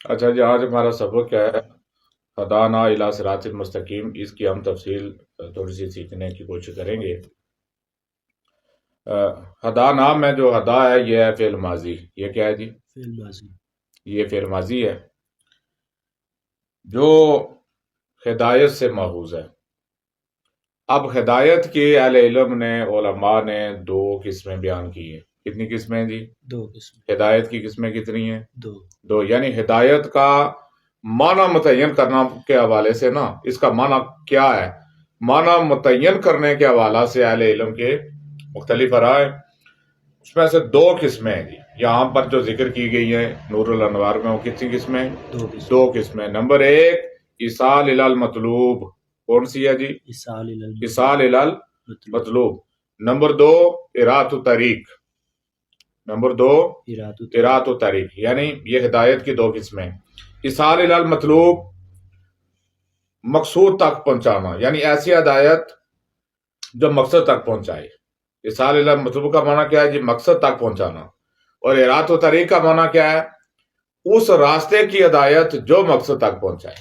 اچھا جی، آج ہمارا سبق کیا ہے؟ ہدانا الی صراط المستقیم. اس کی ہم تفصیل تھوڑی سی سیکھنے کی کوشش کریں گے. ہدانا میں جو ہدا ہے یہ ہے فعل ماضی. یہ کیا ہے جی؟ فعل ماضی. یہ فعل ماضی ہے جو ہدایت سے ماخوذ ہے. اب ہدایت کے اہل علم نے، علماء نے دو قسمیں بیان کی ہیں. کتنی قسمیں ہیں جی؟ دو قسم. ہدایت کی قسمیں کتنی ہیں؟ دو. یعنی ہدایت کا معنی متعین کرنا کے حوالے سے نا، اس کا معنی کیا ہے، معنی متعین کرنے کے حوالے سے اہل علم کے مختلف رائے. اس میں سے دو قسمیں ہیں جی یہاں پر جو ذکر کی گئی ہیں نور الانوار میں. وہ کتنی قسمیں؟ دو قسمیں. نمبر ایک ایصال الی المطلوب. کون سی ہے جی؟ ایصال الی المطلوب. نمبر دو اراۃ الطریق. نمبر دو اراۃ الطریق. یعنی یہ ہدایت کی دو قسمیں. ایصال الی المطلوب مقصود تک پہنچانا، یعنی ایسی ہدایت جو مقصد تک پہنچائے. ایصال الی المطلوب کا معنی کیا ہے جی؟ مقصد تک پہنچانا. اور اراۃ الطریق کا معنی کیا ہے؟ اس راستے کی ہدایت جو مقصد تک پہنچائے.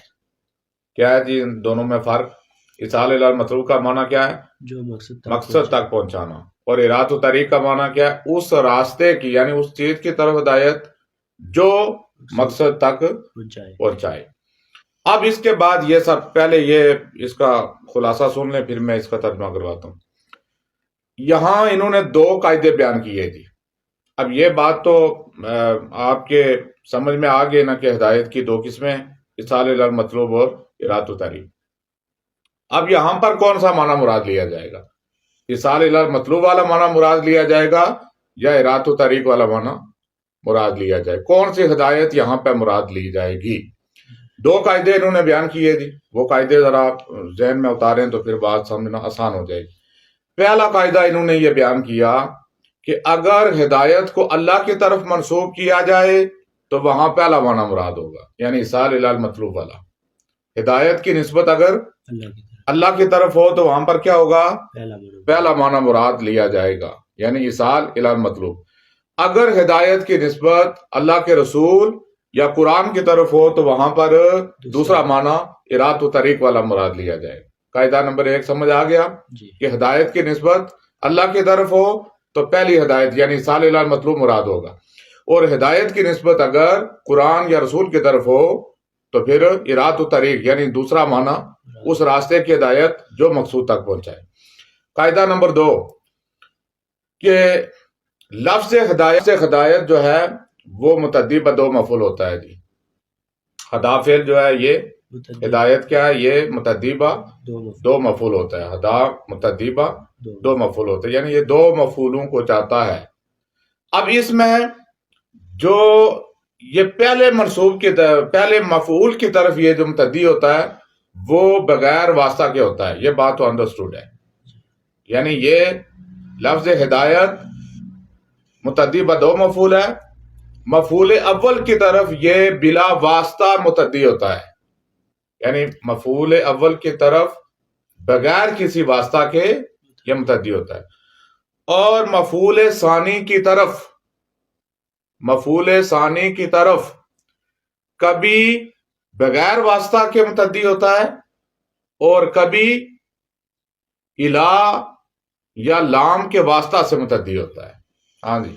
کیا ہے جی ان دونوں میں فرق؟ ایصال الی المطلوب کا معنی کیا ہے؟ جو مقصد تک پہنچانا. اور اراۃ الطریق کا معنی کیا ہے؟ اس راستے کی، یعنی اس چیز کی طرف ہدایت جو مقصد تک پہنچائے. اب اس کے بعد یہ سب، پہلے یہ اس کا خلاصہ سن لیں پھر میں اس کا ترجمہ کرواتا ہوں. یہاں انہوں نے دو قاعدے بیان کیے جی. اب یہ بات تو آپ کے سمجھ میں آ گئی نا کہ ہدایت کی دو قسمیں، ایصال الی المطلوب اور اراۃ الطریق. اب یہاں پر کون سا معنی مراد لیا جائے گا؟ ایصال الی المطلوب والا معنی مراد لیا جائے گا یا اراۃ الطریق والا معنی مراد لیا جائے؟ کون سی ہدایت یہاں پہ مراد لی جائے گی؟ دو قاعدے انہوں نے بیان کیے جی. وہ قاعدے ذرا ذہن میں اتاریں تو پھر بات سمجھنا آسان ہو جائے گی. پہلا قاعدہ انہوں نے یہ بیان کیا کہ اگر ہدایت کو اللہ کی طرف منسوب کیا جائے تو وہاں پہلا معنی مراد ہوگا، یعنی ایصال الی المطلوب والا. ہدایت کی نسبت اگر اللہ کی طرف ہو تو وہاں پر کیا ہوگا؟ پہلا معنی مراد لیا جائے گا، یعنی ایصال الی المطلوب. اگر ہدایت کی نسبت اللہ کے رسول یا قرآن کی طرف ہو تو وہاں پر دوسرا معنی اراۃ الطریق والا مراد لیا جائے گا. قاعدہ نمبر ایک سمجھ آ گیا کہ ہدایت کی نسبت اللہ کی طرف ہو تو پہلی ہدایت یعنی ایصال الی المطلوب مراد ہوگا، اور ہدایت کی نسبت اگر قرآن یا رسول کی طرف ہو تو پھر اراۃ الطریق یعنی دوسرا معنی اس راستے کی ہدایت جو مقصود تک پہنچائے. قاعدہ نمبر دو کہ لفظ ہدایت جو ہے وہ متعدی بدو مفعول ہوتا ہے جی. ہدا فعل جو ہے یہ ہدایت کیا ہے؟ یہ متعدیبہ دو مفعول ہوتا ہے. ہدا متعدیبہ دو مفعول ہوتا ہے، یعنی یہ دو مفعولوں کو چاہتا ہے. اب اس میں جو یہ پہلے منصوب کی طرف، پہلے مفعول کی طرف یہ جو متعدی ہوتا ہے وہ بغیر واسطہ کے ہوتا ہے. یہ بات تو انڈرسٹوڈ ہے. یعنی یہ لفظ ہدایت متعدی بدو مفعول ہے. مفعول اول کی طرف یہ بلا واسطہ متعدی ہوتا ہے، یعنی مفعول اول کی طرف بغیر کسی واسطہ کے یہ متعدی ہوتا ہے. اور مفعول ثانی کی طرف کبھی بغیر واسطہ کے متعدی ہوتا ہے اور کبھی الا یا لام کے واسطہ سے متعدی ہوتا ہے. ہاں جی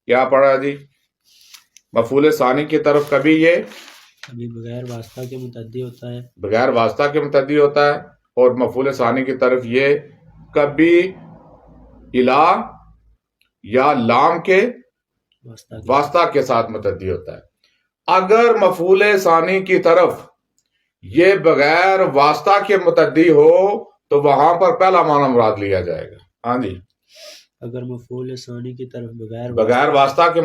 کیا پڑھا جی؟ مفعول ثانی کی طرف کبھی بغیر واسطہ کے متعدی ہوتا ہے، بغیر واسطہ کے متعدی ہوتا ہے، اور مفعول ثانی کی طرف یہ کبھی الا یا لام کے واسطہ کے ساتھ متعدی ہوتا ہے. اگر مفعول ثانی کی طرف یہ بغیر واسطہ کے متعدی ہو تو وہاں پر پہلا معنی مراد لیا جائے گا. ہاں جی اگر مفعول ثانی کی طرف بغیر واسطہ کے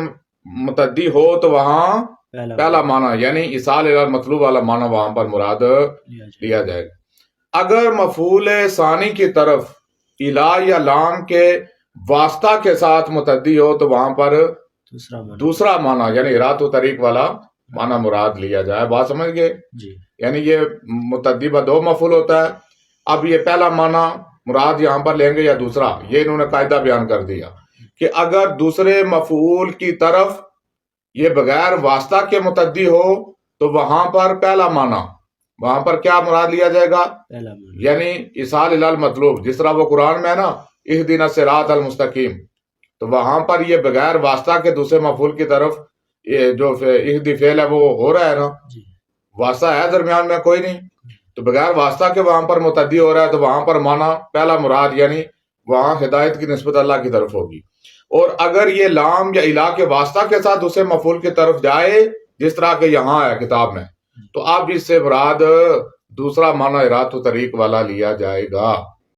متعدی ہو تو وہاں پہلا معنی یعنی ایصال الی المطلوب والا معنی وہاں پر مراد لیا جائے گا. اگر مفعول ثانی کی طرف الا یا لام کے واسطہ کے ساتھ متعدی ہو تو وہاں پر دوسرا معنی یعنی اراۃ الطریق والا معنی مراد لیا جائے. بات سمجھ گئے؟ یعنی یہ متعدی بدو مفعول ہوتا ہے. اب یہ پہلا معنی مراد یہاں پر لیں گے یا دوسرا، یہ انہوں نے قاعدہ بیان کر دیا کہ اگر دوسرے مفعول کی طرف یہ بغیر واسطہ کے متعدی ہو تو وہاں پر پہلا معنی، وہاں پر کیا مراد لیا جائے گا؟ پہلا معنی یعنی ایصال الی المطلوب، جس طرح وہ قرآن میں ہے نا اہدنا الصراط المستقیم، تو وہاں پر یہ بغیر واسطہ کے دوسرے مفعول کی طرف یہ جو اہدی فعل ہے وہ ہو رہا ہے نا، جی واسطہ ہے درمیان میں کوئی نہیں، تو بغیر واسطہ کے وہاں پر متعدی ہو رہا ہے، تو وہاں پر معنی پہلا مراد یعنی وہاں ہدایت کی نسبت اللہ کی طرف ہوگی۔ اور اگر یہ لام یا الہ کے واسطہ کے ساتھ دوسرے مفعول کی طرف جائے جس طرح کہ یہاں ہے کتاب میں، تو اب اس سے مراد دوسرا معنی ارادۃ طریق والا لیا جائے گا۔